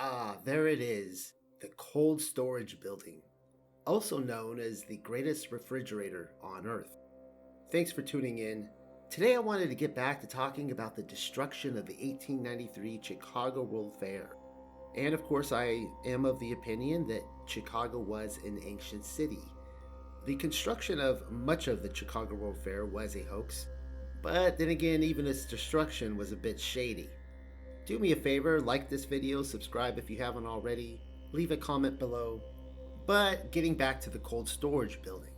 Ah, there it is, the cold storage building, also known as the greatest refrigerator on Earth. Thanks for tuning in. Today I wanted to get back to talking about the destruction of the 1893 Chicago World Fair. And of course, I am of the opinion that Chicago was an ancient city. The construction of much of the Chicago World Fair was a hoax, but then again, even its destruction was a bit shady. Do me a favor, like this video, subscribe if you haven't already, leave a comment below. But getting back to the cold storage building,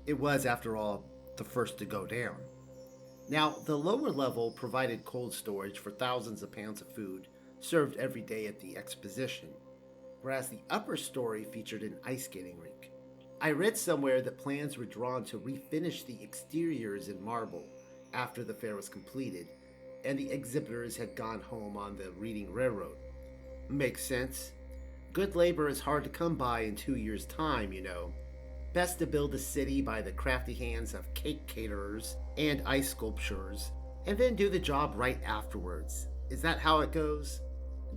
it was, after all, the first to go down. Now, the lower level provided cold storage for thousands of pounds of food served every day at the exposition, whereas the upper story featured an ice skating rink. I read somewhere that plans were drawn to refinish the exteriors in marble after the fair was completed, and the exhibitors had gone home on the Reading Railroad. Makes sense. Good labor is hard to come by in 2 years' time, you know. Best to build a city by the crafty hands of cake caterers and ice sculptors, and then do the job right afterwards. Is that how it goes?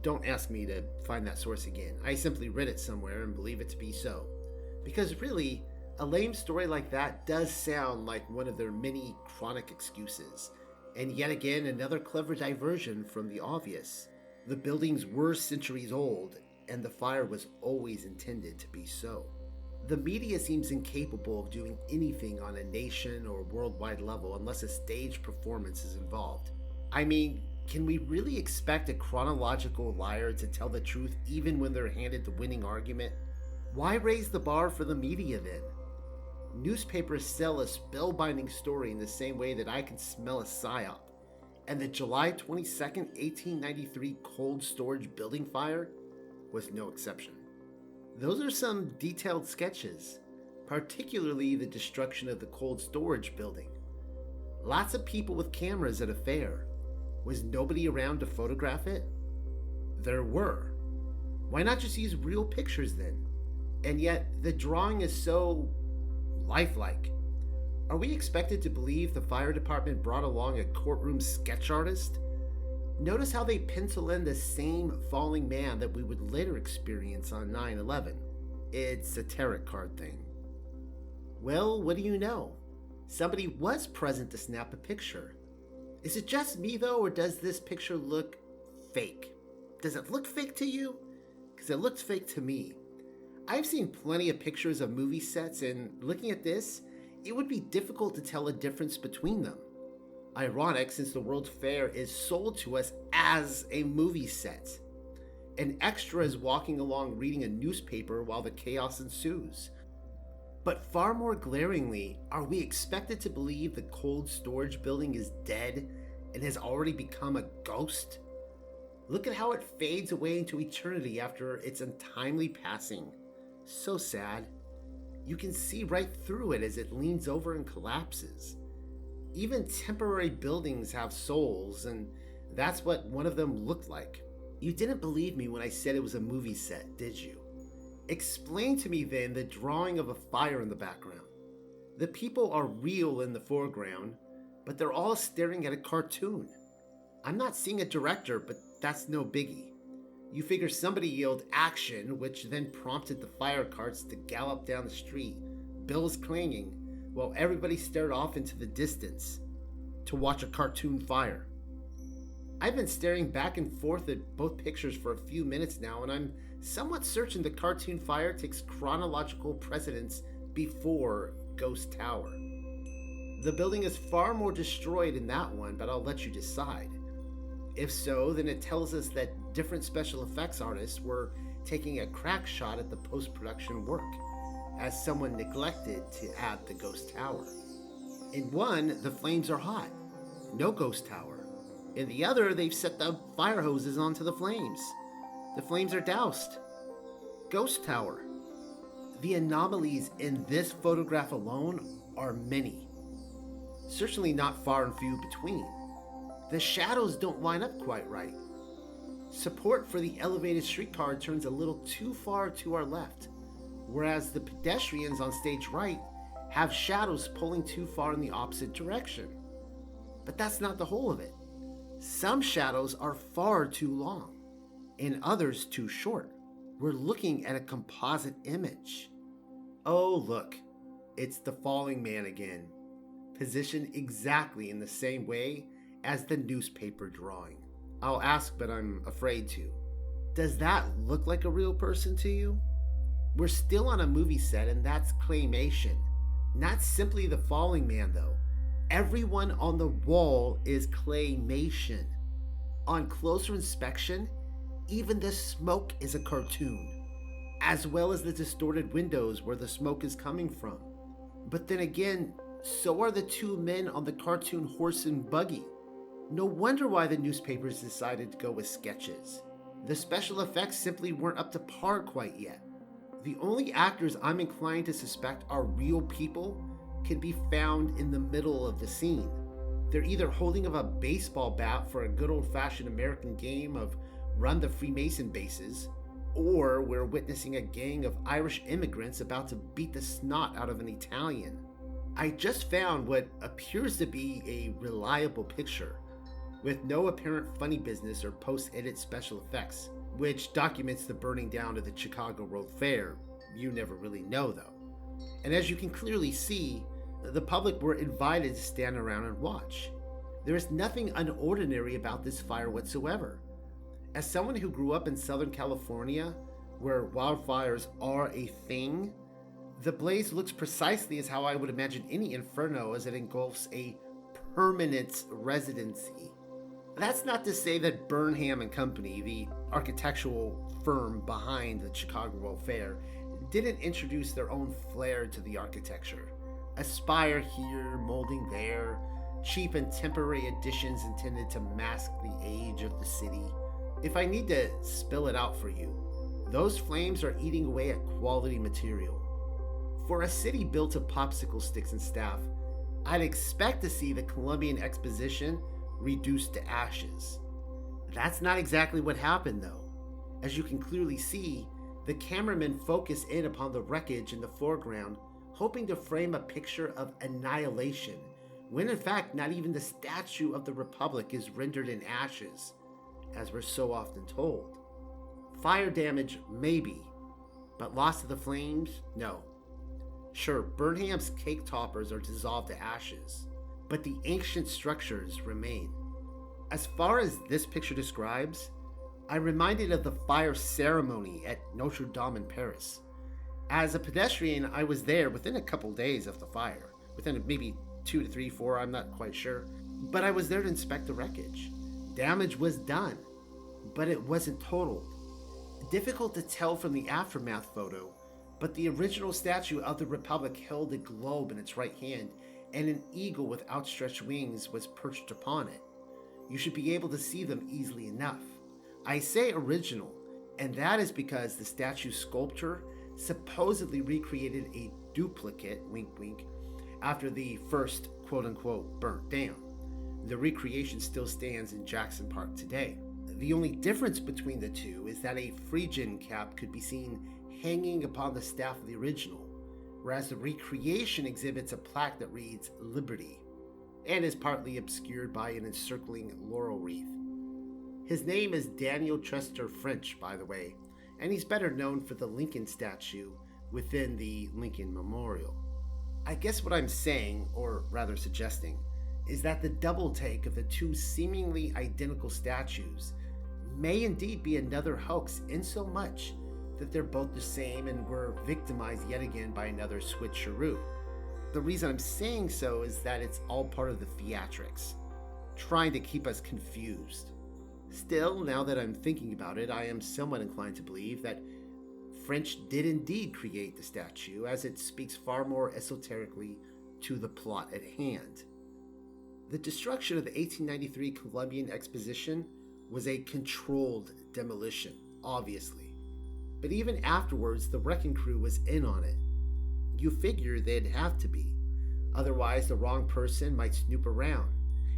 Don't ask me to find that source again. I simply read it somewhere and believe it to be so. Because really, a lame story like that does sound like one of their many chronic excuses. And yet again, another clever diversion from the obvious. The buildings were centuries old, and the fire was always intended to be so. The media seems incapable of doing anything on a nation or worldwide level unless a staged performance is involved. I mean, can we really expect a chronological liar to tell the truth even when they're handed the winning argument? Why raise the bar for the media then? Newspapers sell a spellbinding story in the same way that I can smell a psyop, and the July 22nd, 1893 cold storage building fire was no exception. Those are some detailed sketches, particularly the destruction of the cold storage building. Lots of people with cameras at a fair. Was nobody around to photograph it? There were. Why not just use real pictures then? And yet, the drawing is so lifelike. Are we expected to believe the fire department brought along a courtroom sketch artist? Notice how they pencil in the same falling man that we would later experience on 9/11. It's a tarot card thing. Well, what do you know? Somebody was present to snap a picture. Is it just me though, or does this picture look fake? Does it look fake to you? Because it looks fake to me. I've seen plenty of pictures of movie sets, and looking at this, it would be difficult to tell a difference between them. Ironic, since the World's Fair is sold to us as a movie set. An extra is walking along reading a newspaper while the chaos ensues. But far more glaringly, are we expected to believe the cold storage building is dead and has already become a ghost? Look at how it fades away into eternity after its untimely passing. So sad. You can see right through it as it leans over and collapses. Even temporary buildings have souls, and that's what one of them looked like. You didn't believe me when I said it was a movie set, did you? Explain to me then the drawing of a fire in the background. The people are real in the foreground, but they're all staring at a cartoon. I'm not seeing a director, but that's no biggie. You figure somebody yelled action, which then prompted the fire carts to gallop down the street, bells clanging, while everybody stared off into the distance to watch a cartoon fire. I've been staring back and forth at both pictures for a few minutes now, and I'm somewhat certain the cartoon fire takes chronological precedence before Ghost Tower. The building is far more destroyed in that one, but I'll let you decide. If so, then it tells us that different special effects artists were taking a crack shot at the post-production work, as someone neglected to add the Ghost Tower. In one, the flames are hot. No Ghost Tower. In the other, they've set the fire hoses onto the flames. The flames are doused. Ghost Tower. The anomalies in this photograph alone are many. Certainly not far and few between. The shadows don't line up quite right. Support for the elevated streetcar turns a little too far to our left, whereas the pedestrians on stage right have shadows pulling too far in the opposite direction. But that's not the whole of it. Some shadows are far too long. and others too short. We're looking at a composite image. Oh, look, it's the falling man again, positioned exactly in the same way as the newspaper drawing. I'll ask, but I'm afraid to. Does that look like a real person to you? We're still on a movie set, and that's claymation. Not simply the falling man, though. Everyone on the wall is claymation. On closer inspection, even the smoke is a cartoon, as well as the distorted windows where the smoke is coming from. But then again, so are the two men on the cartoon horse and buggy. No wonder why the newspapers decided to go with sketches. The special effects simply weren't up to par quite yet. The only actors I'm inclined to suspect are real people can be found in the middle of the scene. They're either holding up a baseball bat for a good old-fashioned American game of run the Freemason bases, or we're witnessing a gang of Irish immigrants about to beat the snot out of an Italian. I just found what appears to be a reliable picture, with no apparent funny business or post-edit special effects, which documents the burning down of the Chicago World Fair. You never really know, though. And as you can clearly see, the public were invited to stand around and watch. There is nothing unordinary about this fire whatsoever. As someone who grew up in Southern California, where wildfires are a thing, the blaze looks precisely as how I would imagine any inferno as it engulfs a permanent residency. That's not to say that Burnham and Company, the architectural firm behind the Chicago World Fair, didn't introduce their own flair to the architecture. A spire here, molding there, cheap and temporary additions intended to mask the age of the city. If I need to spill it out for you, those flames are eating away at quality material. For a city built of popsicle sticks and staff, I'd expect to see the Columbian Exposition reduced to ashes. That's not exactly what happened, though. As you can clearly see, the cameramen focus in upon the wreckage in the foreground, hoping to frame a picture of annihilation, when in fact not even the Statue of the Republic is rendered in ashes, as we're so often told. Fire damage, maybe, but loss to the flames, no. Sure, Burnham's cake toppers are dissolved to ashes, but the ancient structures remain. As far as this picture describes, I'm reminded of the fire ceremony at Notre Dame in Paris. As a pedestrian, I was there within a couple days of the fire, within maybe 2 to 3, 4, I'm not quite sure, but I was there to inspect the wreckage. Damage was done, but it wasn't totaled. Difficult to tell from the aftermath photo, but the original Statue of the Republic held a globe in its right hand, and an eagle with outstretched wings was perched upon it. You should be able to see them easily enough. I say original, and that is because the statue's sculptor supposedly recreated a duplicate, wink wink, after the first quote-unquote burnt down. The recreation still stands in Jackson Park today. The only difference between the two is that a Phrygian cap could be seen hanging upon the staff of the original, whereas the recreation exhibits a plaque that reads Liberty, and is partly obscured by an encircling laurel wreath. His name is Daniel Chester French, by the way, and he's better known for the Lincoln statue within the Lincoln Memorial. I guess what I'm saying, or rather suggesting, is that the double take of the two seemingly identical statues may indeed be another hoax, in so much that they're both the same and were victimized yet again by another switcheroo. The reason I'm saying so is that it's all part of the theatrics, trying to keep us confused. Still, now that I'm thinking about it, I am somewhat inclined to believe that French did indeed create the statue, as it speaks far more esoterically to the plot at hand. The destruction of the 1893 Columbian Exposition was a controlled demolition, obviously. But even afterwards, the wrecking crew was in on it. You figure they'd have to be. Otherwise, the wrong person might snoop around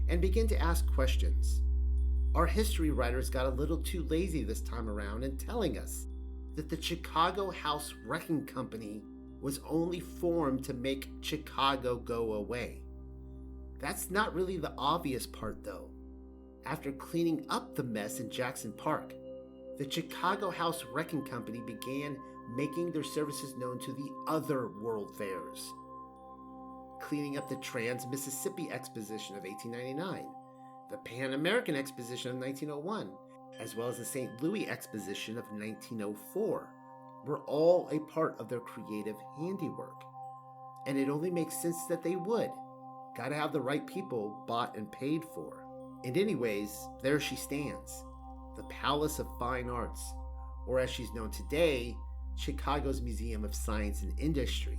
and begin to ask questions. Our history writers got a little too lazy this time around in telling us that the Chicago House Wrecking Company was only formed to make Chicago go away. That's not really the obvious part, though. After cleaning up the mess in Jackson Park, the Chicago House Wrecking Company began making their services known to the other world fairs, cleaning up the Trans-Mississippi Exposition of 1899, the Pan American Exposition of 1901, as well as the St. Louis Exposition of 1904, were all a part of their creative handiwork. And it only makes sense that they would. Gotta have the right people bought and paid for. And anyways, there she stands, the Palace of Fine Arts, or as she's known today, Chicago's Museum of Science and Industry.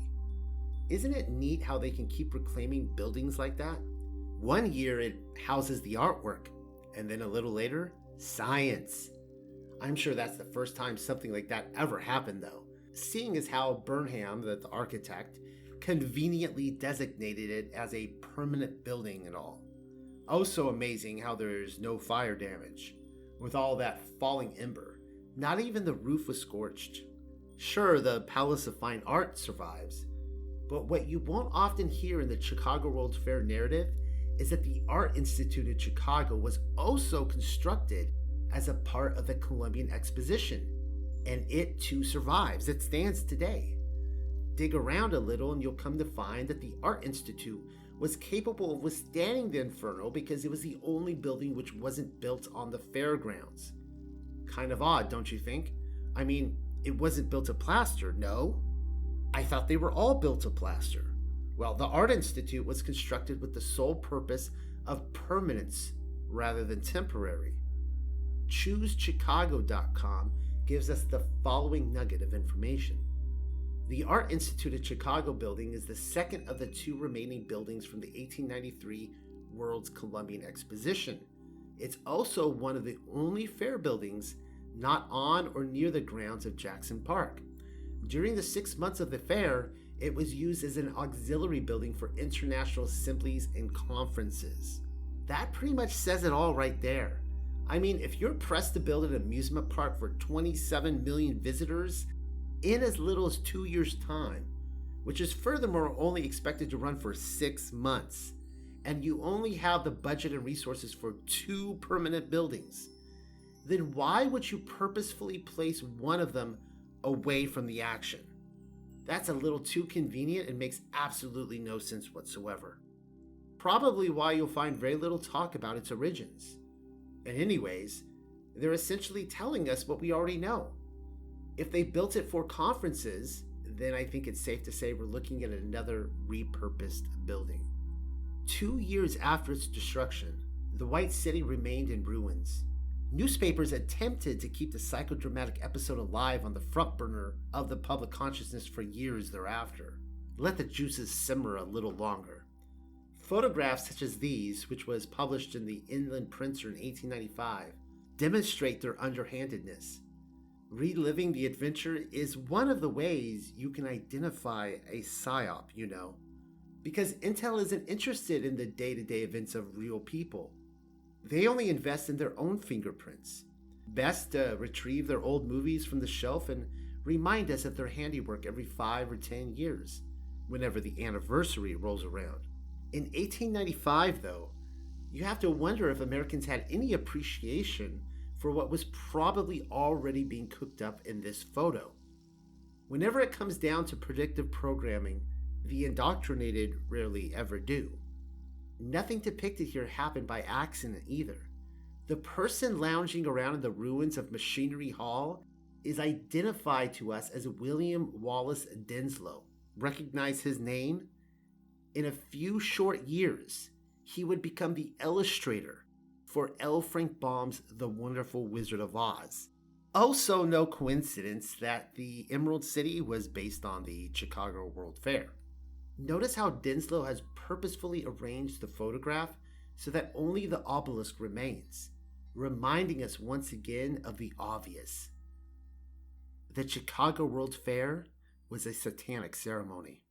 Isn't it neat how they can keep reclaiming buildings like that? One year it houses the artwork, and then a little later, science. I'm sure that's the first time something like that ever happened though, seeing as how Burnham, the architect, conveniently designated it as a permanent building and all. Also amazing how there's no fire damage. With all that falling ember, not even the roof was scorched. Sure, the Palace of Fine Art survives, but what you won't often hear in the Chicago World's Fair narrative is that the Art Institute in Chicago was also constructed as a part of the Columbian Exposition, and it too survives. It stands today. Dig around a little and you'll come to find that the Art Institute was capable of withstanding the inferno because it was the only building which wasn't built on the fairgrounds. Kind of odd, don't you think? I mean, it wasn't built of plaster, no? I thought they were all built of plaster. Well, the Art Institute was constructed with the sole purpose of permanence rather than temporary. ChooseChicago.com gives us the following nugget of information. The Art Institute at Chicago building is the second of the two remaining buildings from the 1893 World's Columbian Exposition. It's also one of the only fair buildings not on or near the grounds of Jackson Park. During the 6 months of the fair, it was used as an auxiliary building for international assemblies and conferences. That pretty much says it all right there. I mean, if you're pressed to build an amusement park for 27 million visitors in as little as 2 years' time, which is furthermore only expected to run for 6 months, and you only have the budget and resources for 2 permanent buildings, then why would you purposefully place one of them away from the action? That's a little too convenient and makes absolutely no sense whatsoever. Probably why you'll find very little talk about its origins. And anyways, they're essentially telling us what we already know. If they built it for conferences, then I think it's safe to say we're looking at another repurposed building. 2 years after its destruction, the White City remained in ruins. Newspapers attempted to keep the psychodramatic episode alive on the front burner of the public consciousness for years thereafter. Let the juices simmer a little longer. Photographs such as these, which was published in the Inland Printer in 1895, demonstrate their underhandedness. Reliving the adventure is one of the ways you can identify a psyop, because Intel isn't interested in the day-to-day events of real people. They only invest in their own fingerprints. Best to retrieve their old movies from the shelf and remind us of their handiwork every 5 or 10 years, whenever the anniversary rolls around. In 1895, though, you have to wonder if Americans had any appreciation for what was probably already being cooked up in this photo. Whenever it comes down to predictive programming, the indoctrinated rarely ever do. Nothing depicted here happened by accident either. The person lounging around in the ruins of Machinery Hall is identified to us as William Wallace Denslow. Recognize his name? In a few short years, he would become the illustrator for L. Frank Baum's The Wonderful Wizard of Oz. Also no coincidence that the Emerald City was based on the Chicago World Fair. Notice how Denslow has purposefully arranged the photograph so that only the obelisk remains, reminding us once again of the obvious. The Chicago World Fair was a satanic ceremony.